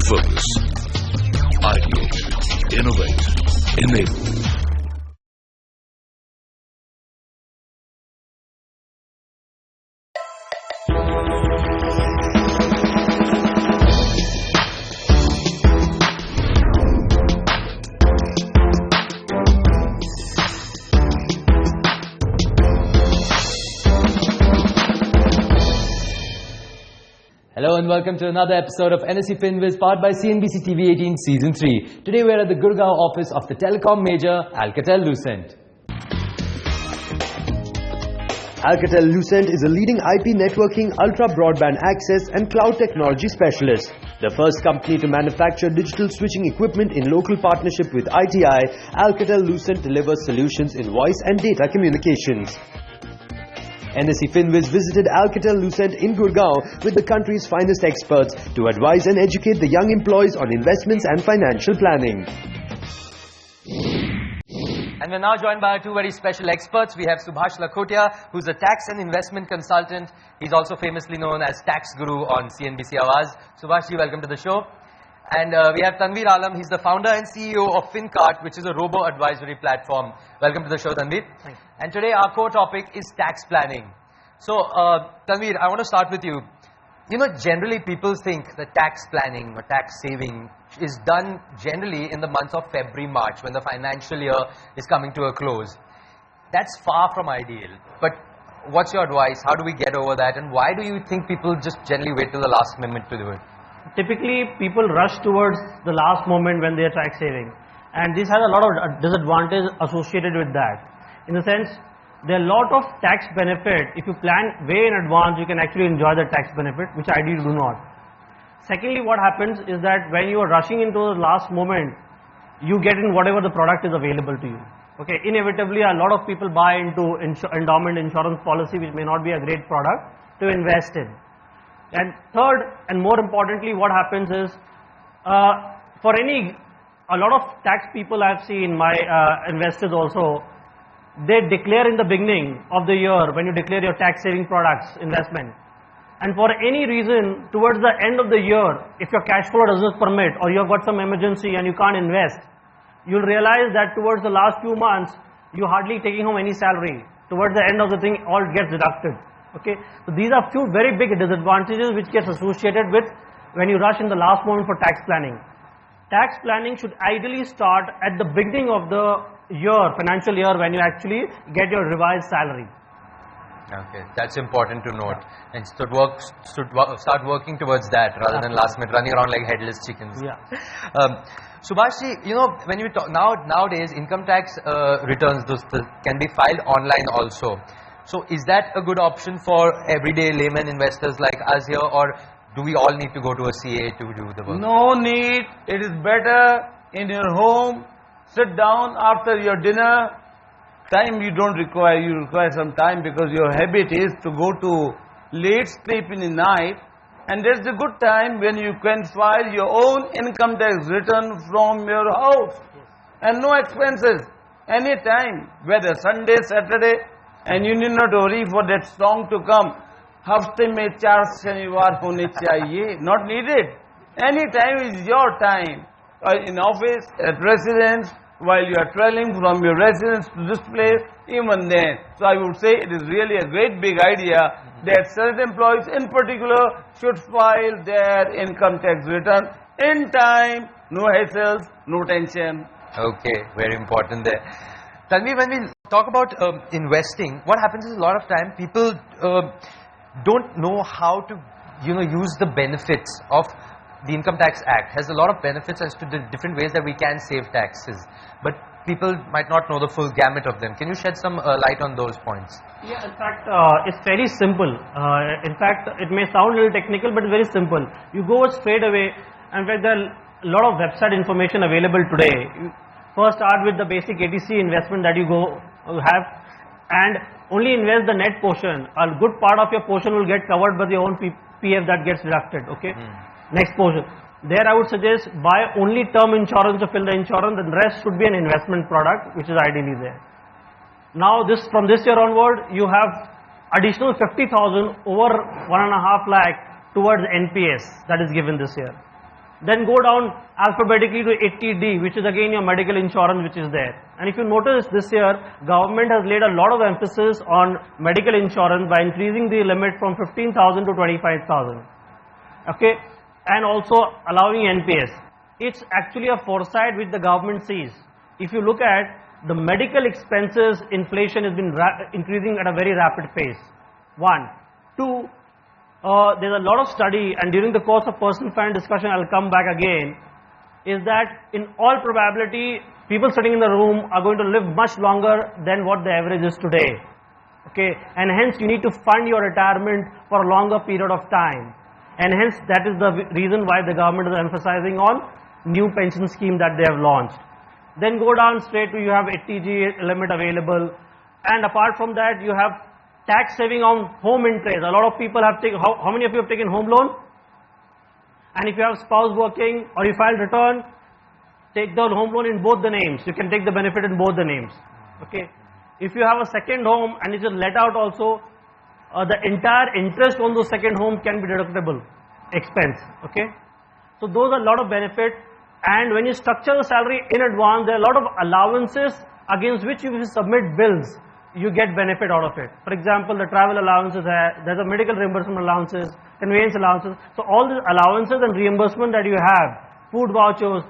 Focus. Ideate. Innovate. Enable. Hello and welcome to another episode of NSE FinWiz, powered by CNBC TV 18 Season 3. Today we are at the Gurgaon office of the telecom major Alcatel Lucent. Alcatel Lucent is a leading IP networking, ultra-broadband access and cloud technology specialist. The first company to manufacture digital switching equipment in local partnership with ITI, Alcatel Lucent delivers solutions in voice and data communications. NSE FinWiz visited Alcatel Lucent In Gurgaon with the country's finest experts to advise and educate the young employees on investments and financial planning. And we're now joined by our two very special experts. We have Subhash Lakhutia, who's a tax and investment consultant. He's also famously known as Tax Guru on CNBC Awaz. Subhash ji, welcome to the show. And we have Tanvir Alam. He's the founder and CEO of FinCart, which is a robo-advisory platform. Welcome to the show, Tanvir. Thanks. And today our core topic is tax planning. So, Tanvir, I want to start with you. You know, generally people think that tax planning or tax saving is done generally in the months of February, March, when the financial year is coming to a close. That's far from ideal. But what's your advice? How do we get over that? And why do you think people just generally wait till the last minute to do it? Typically, people rush towards the last moment when they are tax saving, and this has a lot of disadvantages associated with that. In the sense, there are a lot of tax benefit. If you plan way in advance, you can actually enjoy the tax benefit, which ideally do not. Secondly, what happens is that when you are rushing into the last moment, you get in whatever the product is available to you. Okay, inevitably, a lot of people buy into endowment insurance policy, which may not be a great product to invest in. And third, and more importantly, what happens is, a lot of tax people I've seen, my investors also, they declare in the beginning of the year, when you declare your tax saving products investment. And for any reason, towards the end of the year, if your cash flow doesn't permit, or you've got some emergency and you can't invest, you'll realize that towards the last few months, you're hardly taking home any salary. Towards the end of the thing, all gets deducted. Okay, so these are few very big disadvantages which gets associated with when you rush in the last moment for tax planning. Tax planning should ideally start at the beginning of the year, financial year, when you actually get your revised salary. Okay, that's important to note. And start working towards that rather than last minute running around like headless chickens. Yeah. Subhash ji, you know, when you talk nowadays, income tax returns can be filed online also. So is that a good option for everyday layman investors like us here, or do we all need to go to a CA to do the work? No need. It is better in your home. Sit down after your dinner. Time you don't require. You require some time because your habit is to go to late sleep in the night. And that's the good time when you can file your own income tax return from your house. And no expenses. Anytime. Whether Sunday, Saturday. And you need not worry for that song to come. Hafte mein 4 shaniwar hone chahiye. Not needed. Any time is your time. In office, at residence, while you are traveling from your residence to this place, even then. So I would say it is really a great big idea that self employees in particular should file their income tax return in time. No hassles, no tension. Okay, very important there. Tanvir, when we talk about investing, what happens is a lot of time people don't know how to, use the benefits of the Income Tax Act. Has a lot of benefits as to the different ways that we can save taxes, but people might not know the full gamut of them. Can you shed some light on those points? Yeah, in fact, it's very simple. In fact, it may sound a little technical, but it's very simple. You go straight away. In fact, there are a lot of website information available today. First start with the basic 80C investment that you have, and only invest the net portion. A good part of your portion will get covered by your own PF that gets deducted. Okay. Next portion. There I would suggest buy only term insurance to fill the insurance. The rest should be an investment product, which is ideally there. Now from this year onward, you have additional 50,000 over 1.5 lakh towards NPS that is given this year. Then go down alphabetically to 80D, which is again your medical insurance, which is there. And if you notice this year, government has laid a lot of emphasis on medical insurance by increasing the limit from 15,000 to 25,000. Okay, and also allowing NPS. It's actually a foresight which the government sees. If you look at the medical expenses, inflation has been increasing at a very rapid pace. One. Two, there's a lot of study, and during the course of personal finance discussion, I'll come back again, is that in all probability, people sitting in the room are going to live much longer than what the average is today. Okay, and hence you need to fund your retirement for a longer period of time. And hence that is the reason why the government is emphasizing on new pension scheme that they have launched. Then go down straight to you have 80G limit available, and apart from that you have tax saving on home interest. A lot of people have taken, how many of you have taken home loan? And if you have spouse working or you file return, take the home loan in both the names. You can take the benefit in both the names. Okay. If you have a second home and it is let out also, the entire interest on the second home can be deductible expense. Okay. So those are a lot of benefit. And when you structure the salary in advance, there are a lot of allowances against which you will submit bills. You get benefit out of it. For example, the travel allowances, there's a medical reimbursement allowances, conveyance allowances. So all these allowances and reimbursement that you have, food vouchers,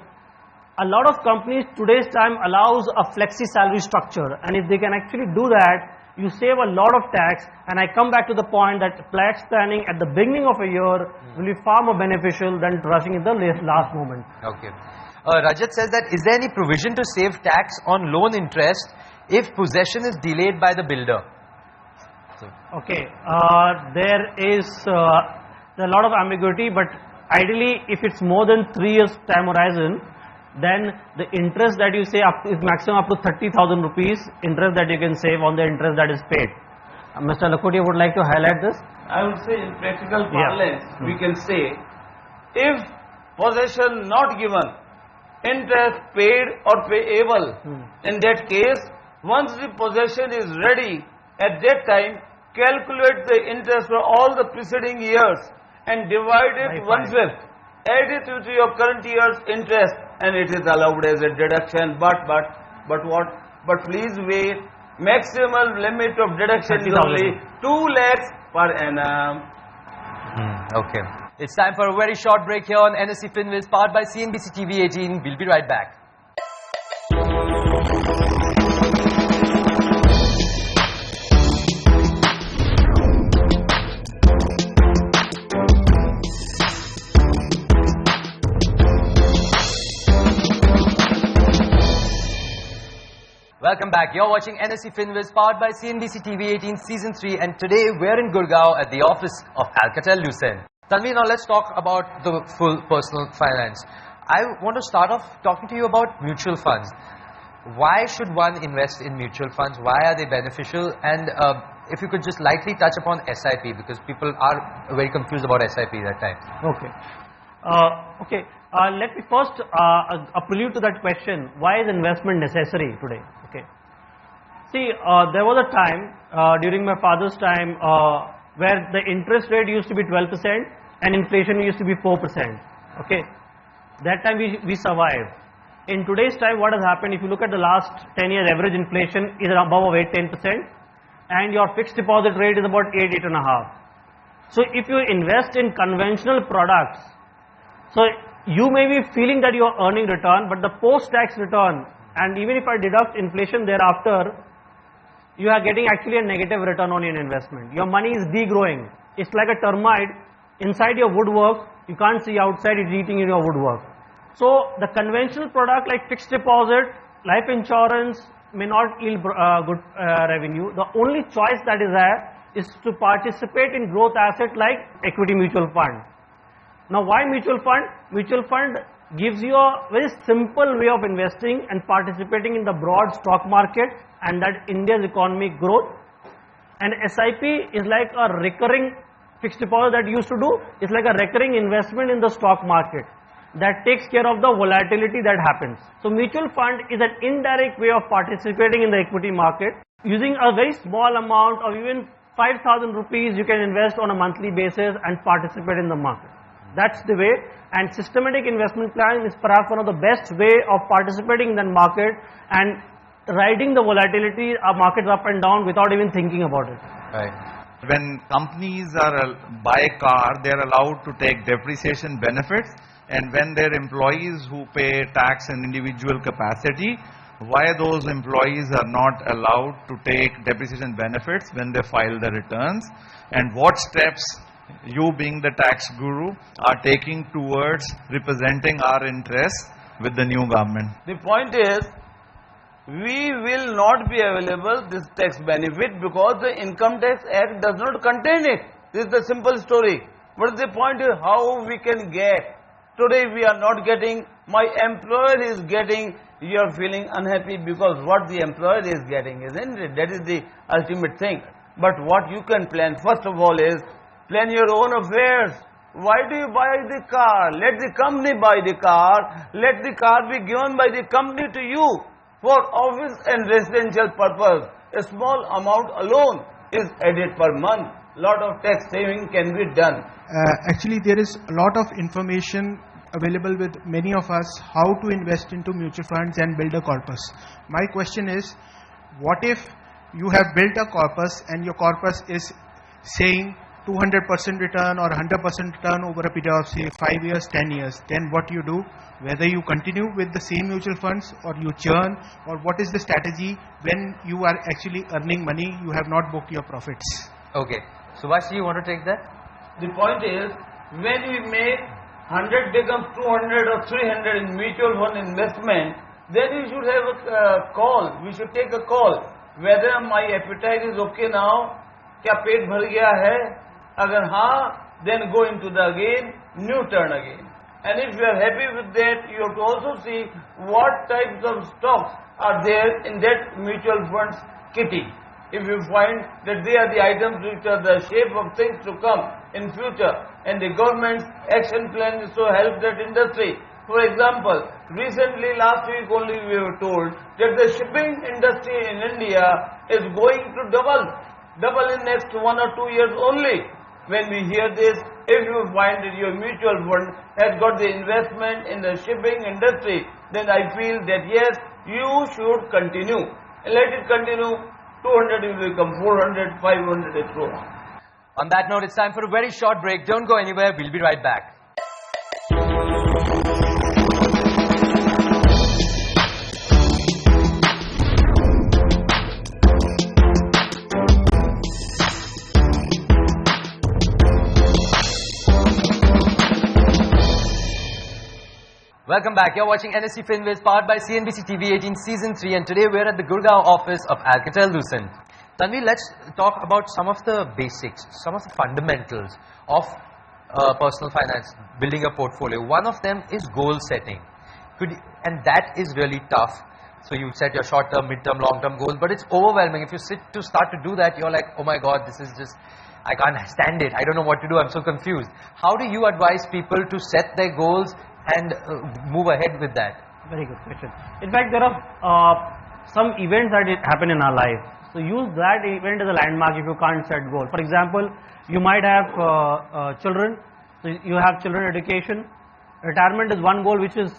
a lot of companies today's time allows a flexi salary structure, and if they can actually do that, you save a lot of tax. And I come back to the point that tax planning at the beginning of a year will be far more beneficial than rushing in the last moment. Okay. Rajat says that, is there any provision to save tax on loan interest if possession is delayed by the builder? Okay, there is a lot of ambiguity, but ideally if it's more than 3 years time horizon, then the interest that you say is maximum up to 30,000 rupees interest that you can save on the interest that is paid. Mr. Lakhutia would like to highlight this? I would say in practical parlance, we can say, if possession not given, interest paid or payable, in that case, once the possession is ready, at that time, calculate the interest for all the preceding years and divide it 1/5. Add it to your current year's interest, and it is allowed as a deduction. But please wait. Maximum limit of deduction is only 2 lakhs per annum. Okay. It's time for a very short break here on NSE FinWiz, powered by CNBC TV 18. We'll be right back. Welcome back. You're watching NSE FinWiz, powered by CNBC TV 18 Season 3, and today we're in Gurgaon at the office of Alcatel Lucent. Tanvir, now let's talk about the full personal finance. I want to start off talking to you about mutual funds. Why should one invest in mutual funds? Why are they beneficial? And if you could just lightly touch upon SIP, because people are very confused about SIP that time. Okay. Let me first prelude to that question. Why is investment necessary today? Okay. See, there was a time during my father's time where the interest rate used to be 12% and inflation used to be 4%. Okay. That time we survived. In today's time, what has happened? If you look at the last 10 years, average inflation is above 8-10%, and your fixed deposit rate is about 8-8.5%. So if you invest in conventional products, so you may be feeling that you are earning return, but the post-tax return, and even if I deduct inflation thereafter, you are getting actually a negative return on your investment. Your money is degrowing. It's like a termite inside your woodwork. You can't see outside, it's eating in your woodwork. So the conventional product like fixed deposit, life insurance may not yield good revenue. The only choice that is there is to participate in growth asset like equity mutual fund. Now why mutual fund? Mutual fund gives you a very simple way of investing and participating in the broad stock market and that India's economic growth. And SIP is like a recurring fixed deposit that you used to do. It's like a recurring investment in the stock market that takes care of the volatility that happens. So mutual fund is an indirect way of participating in the equity market. Using a very small amount of even 5,000 rupees, you can invest on a monthly basis and participate in the market. That's the way, and systematic investment plan is perhaps one of the best way of participating in the market and riding the volatility of markets up and down without even thinking about it. Right. When companies buy a car, they are allowed to take depreciation benefits, and when their employees who pay tax in individual capacity, why those employees are not allowed to take depreciation benefits when they file the returns, and what steps you, being the tax guru, are taking towards representing our interests with the new government. The point is, we will not be available this tax benefit because the Income Tax Act does not contain it. This is the simple story. But the point is how we can get. Today we are not getting, my employer is getting, you are feeling unhappy because what the employer is getting, isn't it? That is the ultimate thing. But what you can plan, first of all, is plan your own affairs. Why do you buy the car? Let the company buy the car. Let the car be given by the company to you for office and residential purpose. A small amount alone is added per month. Lot of tax saving can be done. Actually, there is a lot of information available with many of us how to invest into mutual funds and build a corpus. My question is, what if you have built a corpus and your corpus is saying 200% return or 100% return over a period of say 5 years, 10 years, then what you do? Whether you continue with the same mutual funds or you churn, or what is the strategy when you are actually earning money, you have not booked your profits? Okay. Subhash, you want to take that? The point is, when we make 100 becomes 200 or 300 in mutual fund investment, then we should have a call. We should take a call. Whether my appetite is okay now, क्या पेट भर गया है? अगर हाँ, then go into the again, new turn again. And if you are happy with that, you have to also see what types of stocks are there in that mutual funds kitty. If you find that they are the items which are the shape of things to come in future, and the government's action plan is to help that industry. For example, recently last week only we were told that the shipping industry in India is going to double in next 1 or 2 years only. When we hear this, if you find that your mutual fund has got the investment in the shipping industry, then I feel that yes, you should continue. Let it continue. 200 will become 400, 500 and so on. On that note, it's time for a very short break. Don't go anywhere. We'll be right back. Welcome back. You're watching NSE FinWiz, powered by CNBC TV 18 Season 3, and today we're at the Gurgaon office of Alcatel Lucent. Tanvir, let's talk about some of the basics, some of the fundamentals of personal finance, building a portfolio. One of them is goal setting. And that is really tough. So you set your short-term, mid-term, long-term goals, but it's overwhelming. If you start to do that, you're like, oh my God, this is just, I can't stand it. I don't know what to do. I'm so confused. How do you advise people to set their goals and move ahead with that? Very good question. In fact, there are some events that happen in our life. So use that event as a landmark if you can't set goal. For example, you might have children. So you have children education. Retirement is one goal which is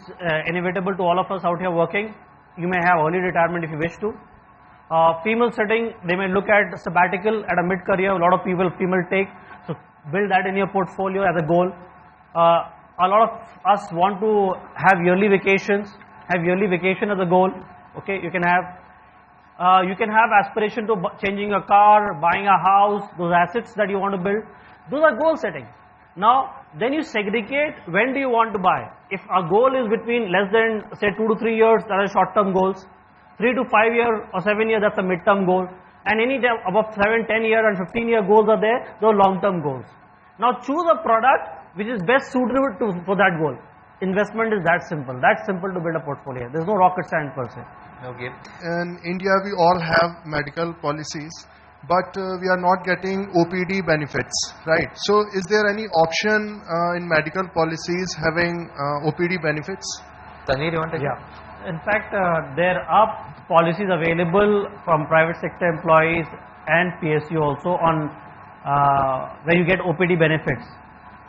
inevitable to all of us out here working. You may have early retirement if you wish to. Female setting, they may look at sabbatical at a mid-career. A lot of female take. So build that in your portfolio as a goal. A lot of us want to have yearly vacations. Have yearly vacation as a goal. Okay, you can have aspiration to changing a car, buying a house, those assets that you want to build. Those are goal setting. Now, then you segregate when do you want to buy. If a goal is between less than say 2 to 3 years, that are short-term goals. 3 to 5 years or 7 years, that's a mid-term goal. And any above 7, 10 year and 15-year goals are there, those are long-term goals. Now choose a product which is best suited for that goal. Investment is that simple. That's simple to build a portfolio. There's no rocket science per se. Okay. In India, we all have medical policies, but we are not getting OPD benefits, right? So is there any option in medical policies having OPD benefits? Tanvir, you want to? Yeah. In fact, there are policies available from private sector employees and PSU also on where you get OPD benefits.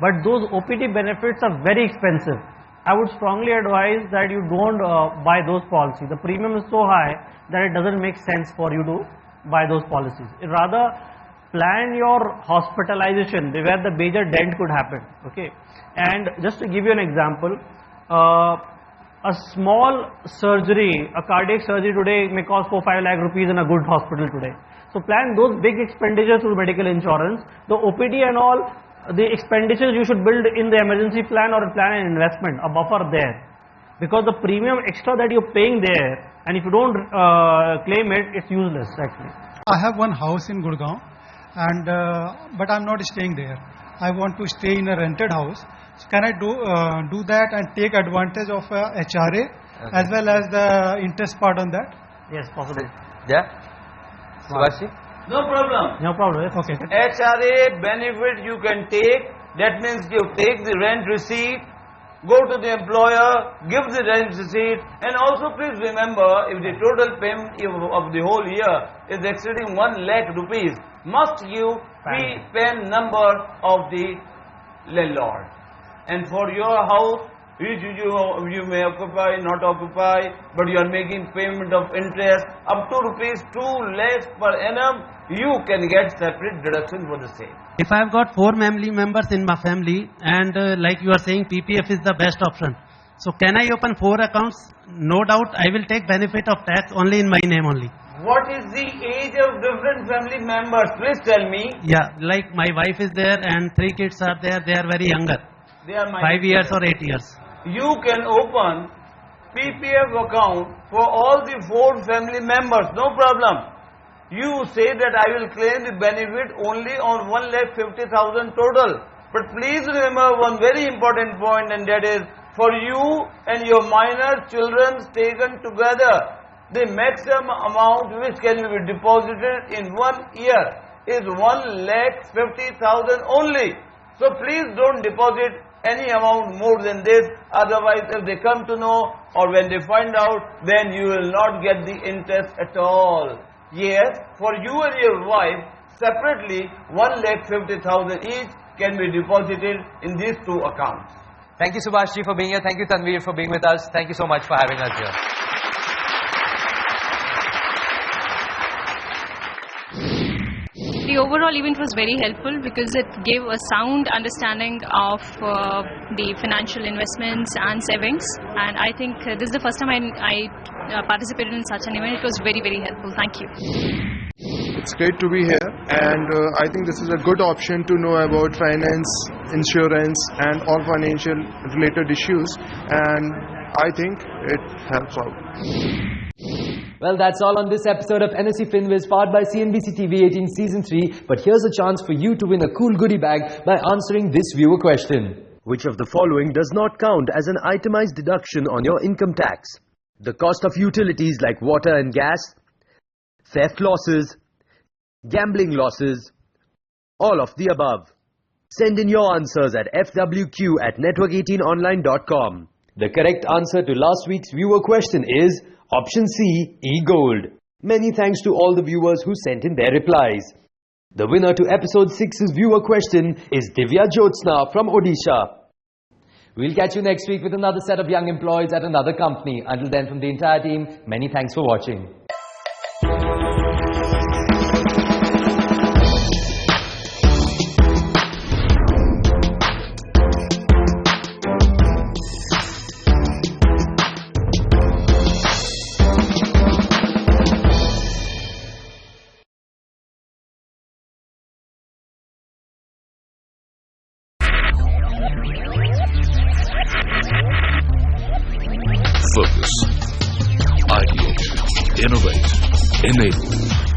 but those OPD benefits are very expensive. I would strongly advise that you don't buy those policies. The premium is so high that it doesn't make sense for you to buy those policies. Rather, plan your hospitalization where the major dent could happen. Okay, and just to give you an example, a small surgery, a cardiac surgery today may cost 4-5 lakh rupees in a good hospital today. So plan those big expenditures through medical insurance. The OPD and all, the expenditures you should build in the emergency plan or plan an investment, a buffer there. Because the premium extra that you're paying there, and if you don't claim it, it's useless actually. I have one house in Gurgaon, and but I'm not staying there. I want to stay in a rented house. So can I do that and take advantage of HRA as well as the interest part on that? Yes, possible. Yeah? Subhash? No problem. No problem. Yes. Okay. HRA benefit you can take. That means you take the rent receipt, go to the employer, give the rent receipt, and also please remember, if the total payment of the whole year is exceeding 1 lakh rupees, must you be PAN number of the landlord. And for your house, which you may occupy, not occupy, but you are making payment of interest up to rupees 2 lakhs per annum, you can get separate deduction for the same. If I have got 4 family members in my family, and like you are saying, PPF is the best option. So can I open 4 accounts? No doubt I will take benefit of tax only in my name only. What is the age of different family members? Please tell me. Yeah, like my wife is there and 3 kids are there, they are very younger. They are 5 years or 8 years. You can open PPF account for all the 4 family members, no problem. You say that I will claim the benefit only on 1,50,000 total. But please remember one very important point, and that is for you and your minor children taken together, the maximum amount which can be deposited in 1 year is 1,50,000 only. So please don't deposit any amount more than this, otherwise if they come to know or when they find out, then you will not get the interest at all. Yes, for you and your wife separately 1,50,000 each can be deposited in these 2 accounts. Thank you Subhash ji for being here. Thank you Tanvir for being with us. Thank you so much for having us here. The overall event was very helpful because it gave a sound understanding of the financial investments and savings, and I think this is the first time I participated in such an event. It was very, very helpful. Thank you. It's great to be here, and I think this is a good option to know about finance, insurance and all financial related issues, and I think it helps out. Well, that's all on this episode of NSE FinWiz, powered by CNBC TV 18 Season 3. But here's a chance for you to win a cool goodie bag by answering this viewer question. Which of the following does not count as an itemized deduction on your income tax? The cost of utilities like water and gas, theft losses, gambling losses, all of the above. Send in your answers at fwq@network18online.com. The correct answer to last week's viewer question is option C, e-gold. Many thanks to all the viewers who sent in their replies. The winner to episode 6's viewer question is Divya Jyotsna from Odisha. We'll catch you next week with another set of young employees at another company. Until then, from the entire team, many thanks for watching. Focus, ideate, innovate, enable.